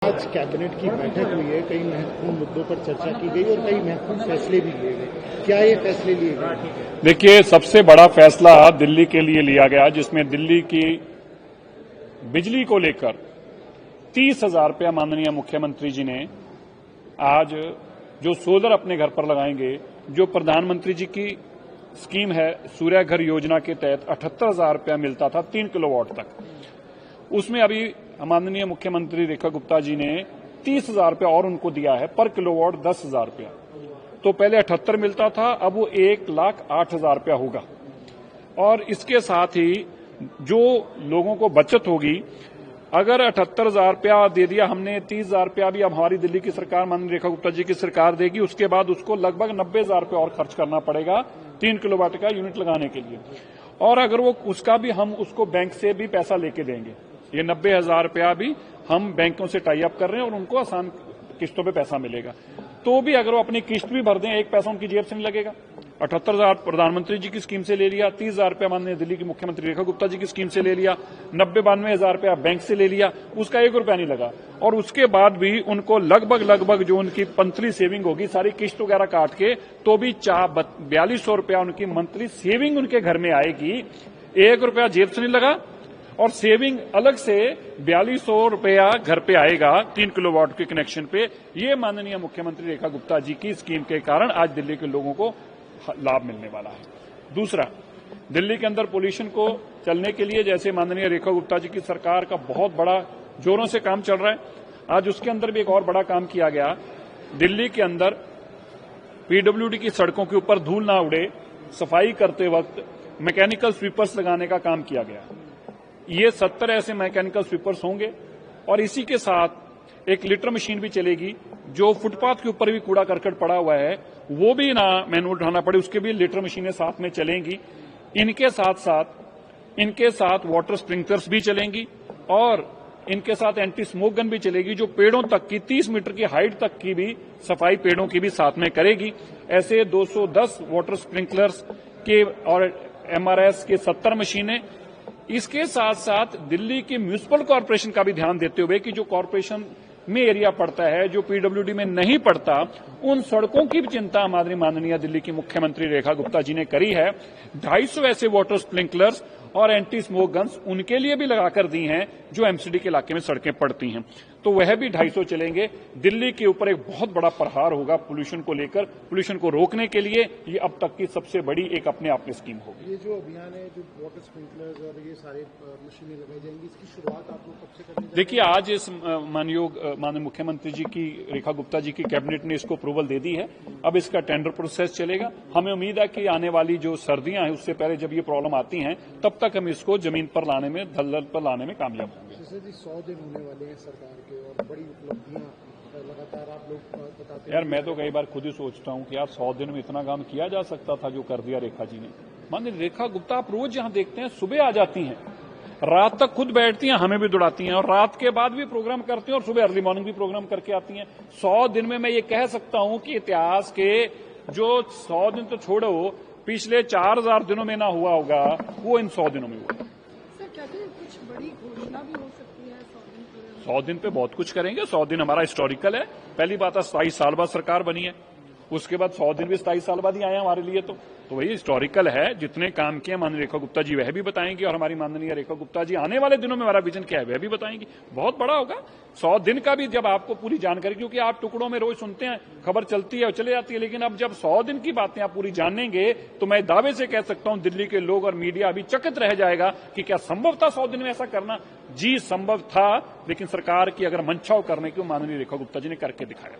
आज कैबिनेट की बैठक हुई है, कई महत्वपूर्ण मुद्दों पर चर्चा की गई और कई महत्वपूर्ण फैसले भी लिए गए। क्या ये फैसले लिए गए? देखिए, सबसे बड़ा फैसला दिल्ली के लिए लिया गया, जिसमें दिल्ली की बिजली को लेकर 30,000 रुपया माननीय मुख्यमंत्री जी ने आज जो सोलर अपने घर पर लगाएंगे, जो प्रधानमंत्री जी की स्कीम है सूर्य घर योजना के तहत 78,000 रुपया मिलता था 3 किलोवाट तक, उसमें अभी माननीय मुख्यमंत्री रेखा गुप्ता जी ने 30,000 रुपया और उनको दिया है, पर किलोवाट 10,000 रुपया। तो पहले 78 मिलता था, अब वो 1,08,000 रुपया होगा। और इसके साथ ही जो लोगों को बचत होगी, अगर 78,000 रुपया दे दिया हमने, 30,000 रुपया भी अब हमारी दिल्ली की सरकार माननीय रेखा गुप्ता जी की सरकार देगी, उसके बाद उसको लगभग 90,000 रुपया और खर्च करना पड़ेगा 3 किलोवाट का यूनिट लगाने के लिए। और अगर वो उसका भी हम उसको बैंक से भी पैसा लेके देंगे, ये 90,000 रुपया भी हम बैंकों से टाई अप कर रहे हैं और उनको आसान किस्तों पे पैसा मिलेगा। तो भी अगर वो अपनी किस्त भी भर दें, एक पैसा उनकी जेब से नहीं लगेगा। 78,000 प्रधानमंत्री जी की स्कीम से ले लिया, 30,000 रुपया माननीय दिल्ली की मुख्यमंत्री रेखा गुप्ता जी की स्कीम से ले लिया, 90-92,000 रुपया बैंक से ले लिया, उसका 1 रुपया नहीं लगा। और उसके बाद भी उनको लगभग जो उनकी मंथली सेविंग होगी, सारी किस्त वगैरह काट के, तो भी 4200 रुपया उनकी मंथली सेविंग उनके घर में आएगी। 1 रुपया जेब से नहीं लगा और सेविंग अलग से 4200 रुपया घर पे आएगा 3 किलोवाट के कनेक्शन पे। ये माननीय मुख्यमंत्री रेखा गुप्ता जी की स्कीम के कारण आज दिल्ली के लोगों को लाभ मिलने वाला है। दूसरा, दिल्ली के अंदर पोल्यूशन को चलने के लिए जैसे माननीय रेखा गुप्ता जी की सरकार का बहुत बड़ा जोरों से काम चल रहा है, आज उसके अंदर भी एक और बड़ा काम किया गया। दिल्ली के अंदर पीडब्ल्यूडी की सड़कों के ऊपर धूल ना उड़े, सफाई करते वक्त मैकेनिकल स्वीपर्स लगाने का काम किया गया। ये 70 ऐसे मैकेनिकल स्वीपर्स होंगे और इसी के साथ एक लिटर मशीन भी चलेगी, जो फुटपाथ के ऊपर भी कूड़ा करकट पड़ा हुआ है वो भी ना मैनुअल उठाना पड़े, उसके भी लिटर मशीनें साथ में चलेंगी। इनके साथ वाटर स्प्रिंकलर्स भी चलेंगी और इनके साथ एंटी स्मोक गन भी चलेगी, जो पेड़ों तक की 30 मीटर की हाइट तक की भी सफाई पेड़ों की भी साथ में करेगी। ऐसे 210 वाटर स्प्रिंकलर्स के और MRS के 70 मशीनें। इसके साथ साथ दिल्ली की म्युनिसिपल कॉर्पोरेशन का भी ध्यान देते हुए कि जो कॉर्पोरेशन में एरिया पड़ता है, जो पीडब्ल्यूडी में नहीं पड़ता, उन सड़कों की भी चिंता हमारी माननीय दिल्ली की मुख्यमंत्री रेखा गुप्ता जी ने करी है। 250 ऐसे वाटर स्प्रिंकलर्स और एंटी स्मोक गन्स उनके लिए भी लगाकर दी हैं जो एमसीडी के इलाके में सड़कें पड़ती हैं, तो वह भी 250 चलेंगे। दिल्ली के ऊपर एक बहुत बड़ा प्रहार होगा पोल्यूशन को लेकर, पोल्यूशन को रोकने के लिए ये अब तक की सबसे बड़ी एक अपने आप में स्कीम होगी। ये जो अभियान है, जो वाटर स्प्रिंकलर्स और ये सारे मशीनें लगाई जाएंगी, इसकी शुरुआत आप लोग कब से करेंगे? देखिए, आज इस माननीय मुख्यमंत्री जी की रेखा गुप्ता जी की कैबिनेट ने इसको अप्रूवल दे दी है। अब इसका टेंडर प्रोसेस चलेगा। हमें उम्मीद है कि आने वाली जो सर्दियां हैं उससे पहले जब ये प्रॉब्लम आती हैं, तब तक हम इसको जमीन पर लाने में, दलदल पर लाने में कामयाब होंगे। 100 दिन होने वाले हैं सरकार के और बड़ी उपलब्धियां लगातार आप लोग बताते हैं। यार, मैं तो कई बार खुद ही सोचता हूं कि यार 100 दिन में इतना काम किया जा सकता था जो कर दिया रेखा जी ने। माननीय रेखा गुप्ता आप रोज यहां देखते हैं, सुबह आ जाती हैं, रात तक खुद बैठती हैं, हमें भी दौड़ाती हैं और रात के बाद भी प्रोग्राम करती हैं और सुबह अर्ली मॉर्निंग भी प्रोग्राम करके आती हैं। 100 दिन में मैं ये कह सकता हूं कि इतिहास के जो 100 दिन तो छोड़ो, पिछले 4000 दिनों में ना हुआ होगा वो इन 100 दिनों में हुआ। सर, कहते हैं कुछ बड़ी घोषणा भी हो सकती है 100 दिन पे बहुत कुछ करेंगे। 100 दिन हमारा हिस्टोरिकल है। पहली बात है 27 साल बाद सरकार बनी है, उसके बाद 100 दिन भी 27 साल बाद ही आए हमारे लिए, तो वही हिस्टोरिकल है। जितने काम किए माननीय रेखा गुप्ता जी वह भी बताएंगे और हमारी माननीय रेखा गुप्ता जी आने वाले दिनों में हमारा विजन क्या है वह भी बताएंगी। बहुत बड़ा होगा 100 दिन का भी, जब आपको पूरी जानकारी, क्योंकि आप टुकड़ों में रोज सुनते हैं, खबर चलती है और चले जाती है, लेकिन अब जब 100 दिन की बातें आप पूरी जानेंगे तो मैं दावे से कह सकता हूं दिल्ली के लोग और मीडिया अभी चकित रह जाएगा कि क्या संभव था 100 दिन में ऐसा करना। जी संभव था, लेकिन सरकार की अगर मंशा करने की माननीय रेखा गुप्ता जी ने करके दिखाया।